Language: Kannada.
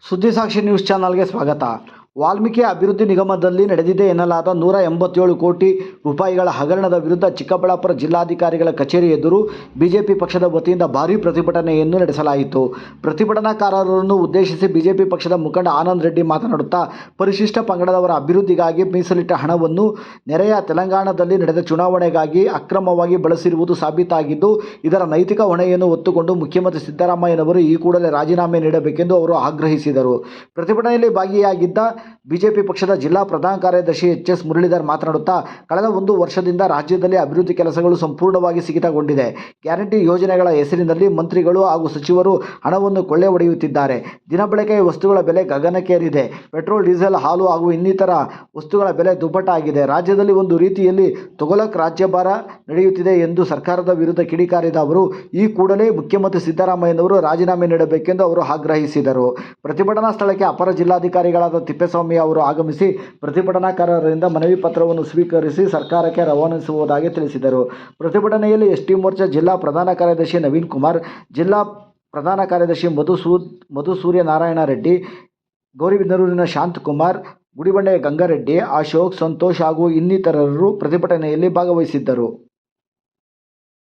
ಸುದ್ದಿಸಾಕ್ಷಿ ನ್ಯೂಸ್ ಚಾನಲ್ಗೆ ಸ್ವಾಗತ. ವಾಲ್ಮೀಕಿ ಅಭಿವೃದ್ಧಿ ನಿಗಮದಲ್ಲಿ ನಡೆದಿದೆ ಎನ್ನಲಾದ 187 ಕೋಟಿ ರೂಪಾಯಿಗಳ ಹಗರಣದ ವಿರುದ್ಧ ಚಿಕ್ಕಬಳ್ಳಾಪುರ ಜಿಲ್ಲಾಧಿಕಾರಿಗಳ ಕಚೇರಿ ಎದುರು ಬಿಜೆಪಿ ಪಕ್ಷದ ವತಿಯಿಂದ ಭಾರೀ ಪ್ರತಿಭಟನೆಯನ್ನು ನಡೆಸಲಾಯಿತು. ಪ್ರತಿಭಟನಾಕಾರರನ್ನು ಉದ್ದೇಶಿಸಿ ಬಿಜೆಪಿ ಪಕ್ಷದ ಮುಖಂಡ ಆನಂದ್ ರೆಡ್ಡಿ ಮಾತನಾಡುತ್ತಾ, ಪರಿಶಿಷ್ಟ ಪಂಗಡದವರ ಅಭಿವೃದ್ಧಿಗಾಗಿ ಮೀಸಲಿಟ್ಟ ಹಣವನ್ನು ನೆರೆಯ ತೆಲಂಗಾಣದಲ್ಲಿ ನಡೆದ ಚುನಾವಣೆಗಾಗಿ ಅಕ್ರಮವಾಗಿ ಬಳಸಿರುವುದು ಸಾಬೀತಾಗಿದ್ದು, ಇದರ ನೈತಿಕ ಹೊಣೆಯನ್ನು ಹೊತ್ತುಕೊಂಡು ಮುಖ್ಯಮಂತ್ರಿ ಸಿದ್ದರಾಮಯ್ಯನವರು ಈ ಕೂಡಲೇ ರಾಜೀನಾಮೆ ನೀಡಬೇಕೆಂದು ಅವರು ಆಗ್ರಹಿಸಿದರು. ಪ್ರತಿಭಟನೆಯಲ್ಲಿ ಭಾಗಿಯಾಗಿದ್ದ ಬಿಜೆಪಿ ಪಕ್ಷದ ಜಿಲ್ಲಾ ಪ್ರಧಾನ ಕಾರ್ಯದರ್ಶಿ ಎಚ್.ಎಸ್. ಮುರಳೀಧರ್ ಮಾತನಾಡುತ್ತಾ, ಕಳೆದ 1 ವರ್ಷದಿಂದ ರಾಜ್ಯದಲ್ಲಿ ಅಭಿವೃದ್ಧಿ ಕೆಲಸಗಳು ಸಂಪೂರ್ಣವಾಗಿ ಸ್ಥಗಿತಗೊಂಡಿದೆ. ಗ್ಯಾರಂಟಿ ಯೋಜನೆಗಳ ಹೆಸರಿನಲ್ಲಿ ಮಂತ್ರಿಗಳು ಹಾಗೂ ಸಚಿವರು ಹಣವನ್ನು ಕೊಳ್ಳೆ ಹೊಡೆಯುತ್ತಿದ್ದಾರೆ. ದಿನಬಳಕೆಯ ವಸ್ತುಗಳ ಬೆಲೆ ಗಗನಕ್ಕೇರಿದೆ. ಪೆಟ್ರೋಲ್, ಡೀಸೆಲ್, ಹಾಲು ಹಾಗೂ ಇನ್ನಿತರ ವಸ್ತುಗಳ ಬೆಲೆ ದುಪ್ಪಟ್ಟಾಗಿದೆ. ರಾಜ್ಯದಲ್ಲಿ ಒಂದು ರೀತಿಯಲ್ಲಿ ತುಘಲಕ್ ರಾಜ್ಯಭಾರ ನಡೆಯುತ್ತಿದೆ ಎಂದು ಸರ್ಕಾರದ ವಿರುದ್ಧ ಕಿಡಿಕಾರಿದ ಅವರು, ಈ ಕೂಡಲೇ ಮುಖ್ಯಮಂತ್ರಿ ಸಿದ್ದರಾಮಯ್ಯನವರು ರಾಜೀನಾಮೆ ನೀಡಬೇಕೆಂದು ಅವರು ಆಗ್ರಹಿಸಿದರು. ಪ್ರತಿಭಟನಾ ಸ್ಥಳಕ್ಕೆ ಅಪರ ಜಿಲ್ಲಾಧಿಕಾರಿಗಳಾದ ತಿಪ್ಪೇಸ್ವಾಮಿ ಅವರು ಆಗಮಿಸಿ ಪ್ರತಿಭಟನಾಕಾರರಿಂದ ಮನವಿ ಪತ್ರವನ್ನು ಸ್ವೀಕರಿಸಿ ಸರ್ಕಾರಕ್ಕೆ ರವಾನಿಸುವುದಾಗಿ ತಿಳಿಸಿದರು. ಪ್ರತಿಭಟನೆಯಲ್ಲಿ ಎಸ್ಟಿ ಮೋರ್ಚಾ ಜಿಲ್ಲಾ ಪ್ರಧಾನ ಕಾರ್ಯದರ್ಶಿ ನವೀನ್ ಕುಮಾರ್, ಜಿಲ್ಲಾ ಪ್ರಧಾನ ಕಾರ್ಯದರ್ಶಿ ಮಧುಸೂರ್ಯನಾರಾಯಣ ರೆಡ್ಡಿ, ಗೌರಿಬಿದನೂರಿನ ಶಾಂತಕುಮಾರ್, ಗುಡಿಬಂಡೆಯ ಗಂಗಾರೆಡ್ಡಿ, ಅಶೋಕ್, ಸಂತೋಷ್ ಹಾಗೂ ಇನ್ನಿತರರು ಪ್ರತಿಭಟನೆಯಲ್ಲಿ ಭಾಗವಹಿಸಿದ್ದರು.